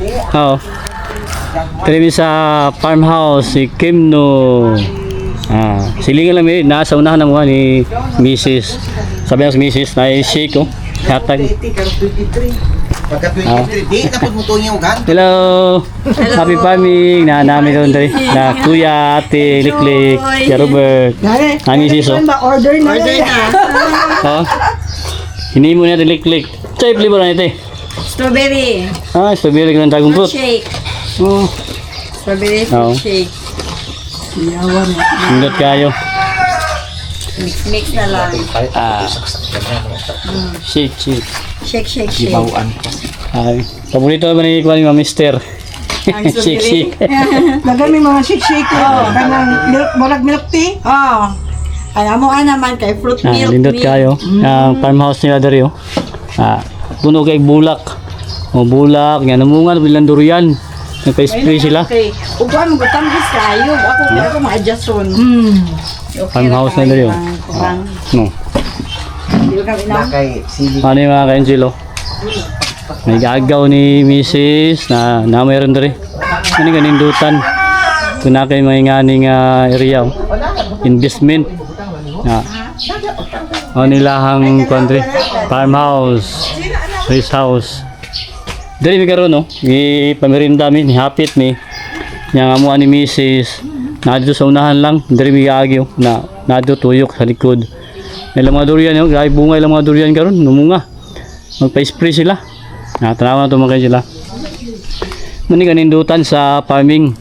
Oo. Kami sa farmhouse si Kimno. Silingan lang may nasa unahan ng mga ni Mrs. Sabi ng Mrs. na i-shake ko. Hatag. Hello. Happy farming. Na namin doon dali. Na Kuya, Ate, Liklik, Kuya Robert. Mrs. Order na. Oh. Hindi mo na Liklik. Sa flavor na ito. Strawberry. Strawberry ng dragon fruit. Shake. Oh. Strawberry fruit shake. Indot kayo. Mix na lang. Shake. Shake. Ay, paborito ba ni Kuya Mister? Shake. Lagyan may mga shake. Kanang milk, milk tea. Alam mo naman kay fruit milk. Lindot kayo. Ang farmhouse nila dari oh. Puno kay bulak. Bulak, yan namungan bilang durian. Nagpa-spray sila. Okay. Upuan mo gutambis kayo. Ako ma-adjust ron. Farmhouse na dari oh. No. Di ba kami na? Ano yung mga ka-Angelo? May gagaw ni Mrs. na mayroon dari. Ano yung ganindutan? Kung na kayo mga nganing area oh. Investment. Nilahang country. Farmhouse. Race house. Dari mi karon no, pamirinda mi ni hapit mi. Yang amuan ni Mrs. Nadto sa unahan lang, dari mi agyo na nadto tuyok sa likod. Ilang mga durian yo, gay bunga ilang mga durian karon, numunga. Magpa-spray sila. Tanawa na tumakay sila. Mani kanindutan sa farming.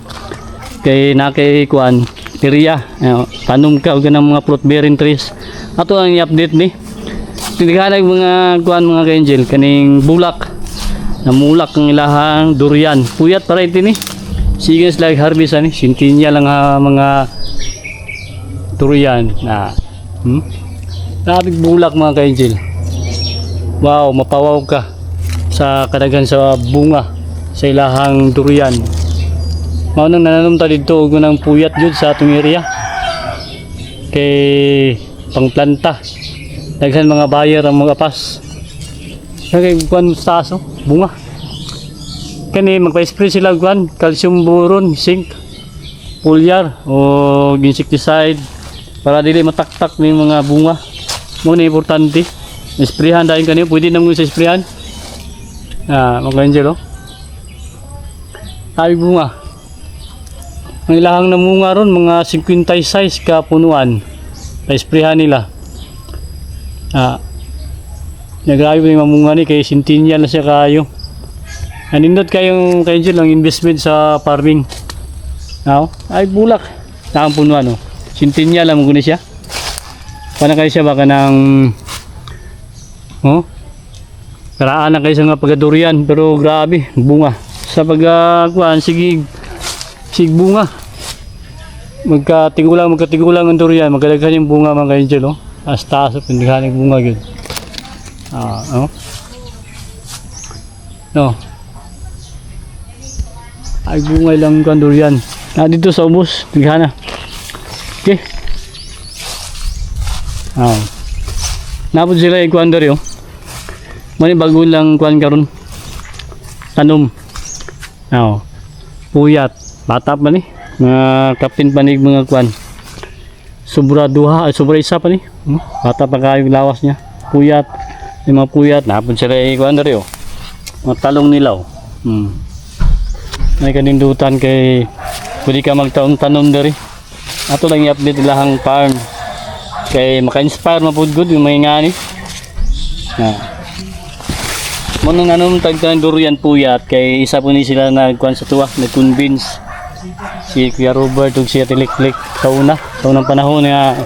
Kay nakay kuan area, tanom ka og ng mga fruit bearing trees. Ato ang i-update ni. Tindihanay mga kuan mga ka-angel kaning bulak. Namulak ang ilahang durian. Puyat para ito ni. Sige sila harvest ani. Sintinya lang mga durian na. Labig bulak mga ka-angel. Wow, mapawaw ka sa kadaghan sa bunga sa ilahang durian. Mao nang nananumta dito og nang puyat jud sa atong area. Kay pangplanta. Daghan mga buyer ang mga pas. Kay kuan taso bunga. Kani magpa-spray sila kuan calcium boron, zinc, foliar o insecticide para dili mataktak ni mga bunga. Mo ni importante. Sprayhan dayon kani pwede nang sa sprayan. Mga angel ay bunga. Ang ilahang namunga ron mga 56 ka punuan. Pa-sprayhan nila. Nagrayo yung mamunga ni kay sintinya na siya kayo. Nindot kayong kayo lang investment sa farming. Ay bulak. Nakang punuan sintinya lang muna siya. Paano kayo siya baka ng karaan na kayo sa nga pagdurian pero grabe bunga. Sa pagkuan sige bunga. Magkatigulang ang durian, magdaghan yung bunga mga ka-angel hasta sa pindihan ng bunga gyud. Ay bunga lang kan durian. Dito sa ubos, tigana. Okay. Napod sila yung kuan dari Mani bago lang kuan karon. Tanom. Puyat. Bata pa ni. Mga kapin pa ni mga kuan. Sobra isa pa ni. Bata pa kayo lawas niya. Puyat. Yung mga puyat. Napod sila yung kuan dari mga talong nila May kanindutan kay pwede ka magtaon-tanom dari. Ato lang i-update ilahang farm. Kay maka-inspire mapud good yung mga ngani. Muna nga nung tagtan durian puyat kay isa po ni sila nagkuhan sa tuwa, nag-convince si Kuya Robert ug si Ate Liklik sa unang panahon nga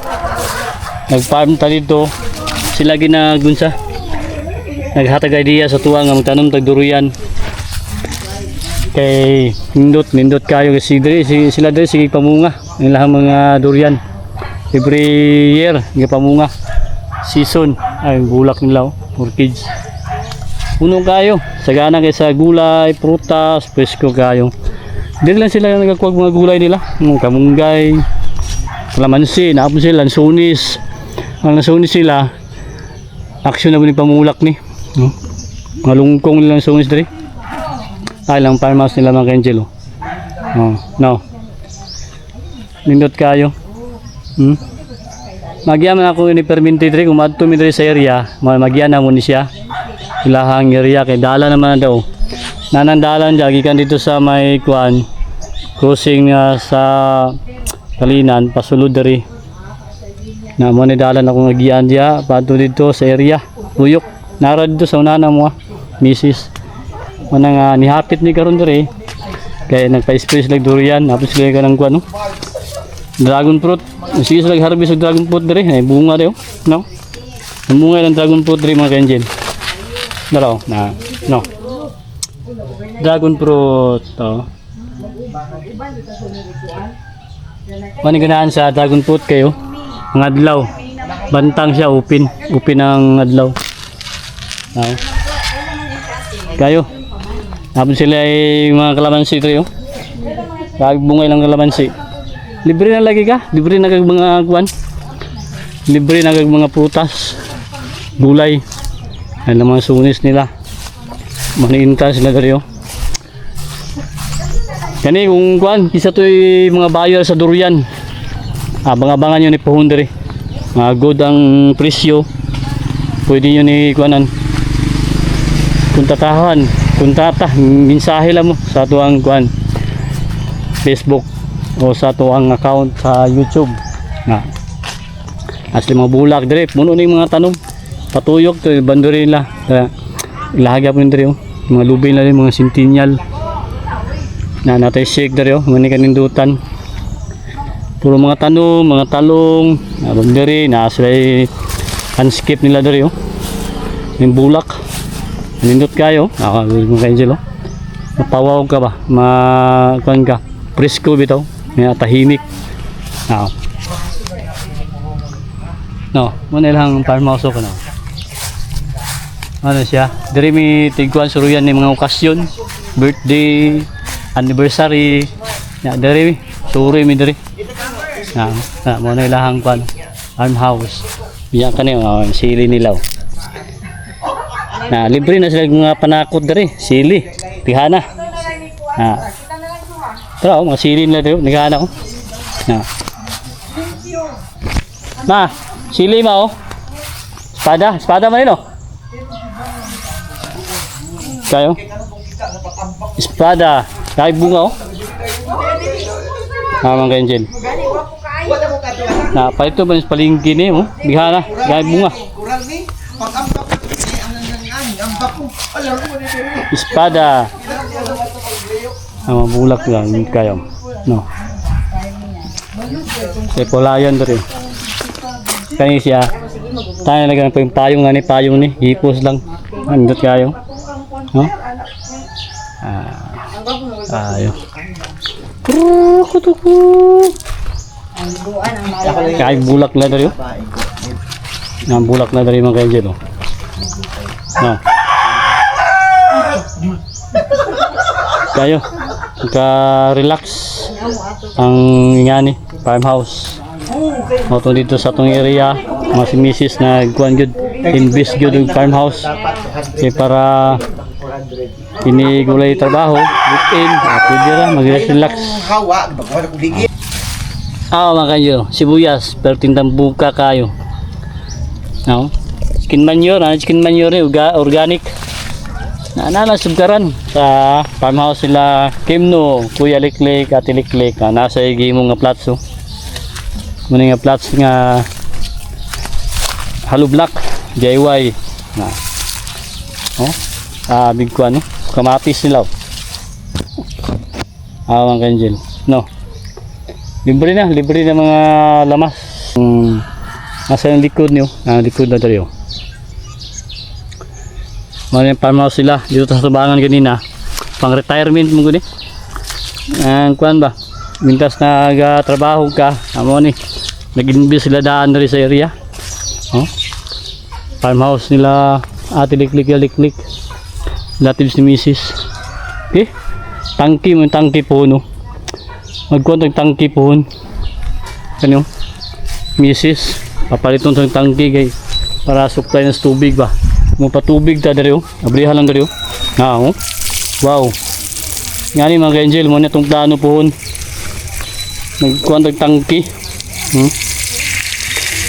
nag-farm ta dito. Sila ginagunsa naghatag idea sa tuwa nga magtanom tag durian kay nindot kayo kasi sila diri sige pamunga ang ilang mga durian every year nga pamunga season ay bulak nila orchids puno kayo sagana kay sa gulay prutas presko kayo dili lang sila nagkuha mga gulay nila kamunggay kalamansi naapon sila lansones ang lansones sila action na ni pamulak ni mga lungkong nilang lansones diri Ay lang farmhouse nila mga Kenjel. Oh, no. Nindot kayo. Magyaman ako ni perminti diri kung madto mi diri sa area, magyana mo ni siya. Ilahang area kay dala naman na daw. Nanandalan diya gikan dito sa may kuan crossing sa Kalinan pasulod diri. Na mo ni dalan ako ngagian diya padto dito sa area. Tuyok nara dito sa unana mo misis. Mana nga nihapit ni karon diri. Kaya nagpa-space lag durian tapos sila ka ng kuan no. Dragon fruit. Sige sila harvest og dragon fruit diri. Ay bunga daw, no? Ang bunga ng dragon fruit diri mga Kenjel. Dalaw na, no. Dragon fruit to. Mani ganahan sa dragon fruit kayo. Ang adlaw. Bantang siya upin ang adlaw. No. Kayo. Tapos sila ay mga kalamansi diri oh. Bunga lang kalamansi. Libre na lagi ka, libre na kag mga kuan. Libre na kag mga prutas. Gulay. Ano mga sunis nila. Maniinta sila diri oh. Kani kung kuan, isa to'y mga buyer sa durian. Abang-abangan yun ni puhon diri. Mga good ang presyo. Pwede yun ni kuanan. Kuntata, mensahe lang mo sa tuang kuan. Facebook o sa tuang account sa YouTube. Na. Asli mga bulak diri, puno ni mga tanom. Patuyok to banduri nila. Ilahagya po diri oh. Mga lubin na rin, mga centennial. Na natay shake diri oh, mani kanindutan. Puro mga tanom, mga talong, abang diri na sila landscape nila diri oh. Yung bulak. Nindot kayo, mga Kenjel oh. Mapawaw ka ba? Kuan ka. Presko bitaw. May tahimik. No, muna ilang farmhouse ko na. Ano siya? Diri mi tigkuan suruyan ni mga okasyon, birthday, anniversary. Ya, diri suri mi diri. Muna ilang kuan farmhouse. Biya kani sili nila. Libre na sila mga panakot diri, sili, tihana. Tara, mga sili nila dito, naghahanap ko. Ma, sili ma oh. Espada man ino. Kayo? Espada, kahit bunga oh. Mga Kenjel. Pa ito ba palingkin eh mo? Bihana, kahit bunga. Espada. Bulak lang kayo. No. Polayan diri. Kani siya. Tayo na ganun pa yung payong ni. Hipos lang. Andot kayo. No? Ayo. Kutuku. Kay bulak na diri. Ang bulak na diri mga Kenjel. No. Kayo ka-relax ang ingani farmhouse. Moto dito sa tong area, mga si Mrs. na kuan gyud invest gyud og farmhouse para ini gulay trabaho weekend pwede ra mag-relax. Mga kayo, sibuyas pero tindang buka kayo. No? Chicken manure organic. Nana subkaran sa farmhouse sila Kimno, Kuya Liklik, Ate Liklik. Nasa igimo nga platso. Muna nga plats nga hollow block DIY. Big ko ano, kamatis nila. Mga Kenjel. No. Libre na mga lamas. Nasa yung likod niyo, likod na tayo. Mga farmhouse sila dito sa tubangan kanina. Pang retirement mo guni. Ang kuan ba? Mintas nagatrabaho ka, amo ni. Nag-invest sila daan diri sa area. Farmhouse nila Ate Liklik. Native si Mrs. Okay? Tangki po no. Magkuan tangki po. Kanyo? Mrs. Papaliton tong tangki kay para supply ng tubig ba. Mo patubig ta diri oh. Abrihan lang diri oh. Wow. Nga ni mga ka-angel, muna itong plano po. Nagkuhan tangki.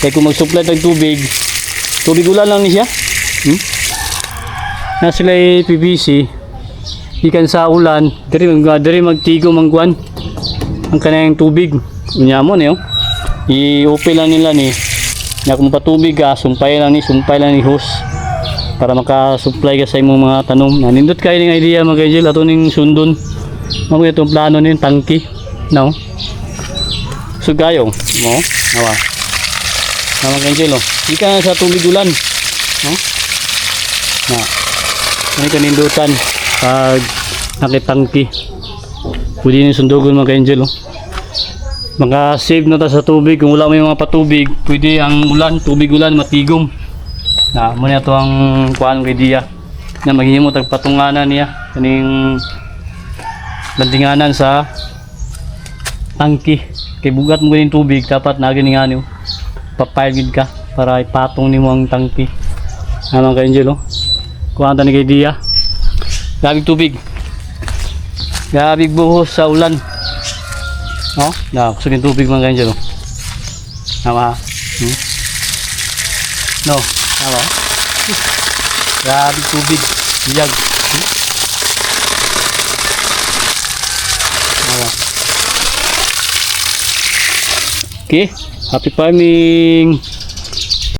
Kaya kung mag-supply ng tubig ulan lang ni siya. Na sila PVC. Ikan sa ulan, diri magtigo mangkuan ang kanang tubig. Unya mo niyo. I-open lang nila ni. Na kung patubig ka, sumpay lang ni hose para maka-supply ka sa imong mga tanom. Nindot kayo ng idea mga ka-angel ato ning sundon. Mamo itong plano ni tangki. No. So gayong mo, awa. Mga ka-angel, di ka sa tubig ulan. No? Na. Ano kanindutan pag nakitangki. Pwede nyo sundugon mga ka-angel. Maka-save na ta sa tubig. Kung wala mo yung mga patubig, pwede ang ulan, tubig ulan, matigom. Na, muna ito ang kuhaan kay Dia. Na maghihimo tagpatunganan niya. Kaning landinganan sa tangki. Kay bugat mo yung tubig, dapat naganingan nyo. Papayagid ka para ipatong ni mo ang tangki. Mga ka-angel, kuhaan ta ni kay Dia. Gabig tubig. Gabig buhos sa ulan. Kusog yung tubig mga ka-angel. Tama. No, tama. Gabig tubig. Biyag. Tama. Okay. Happy farming.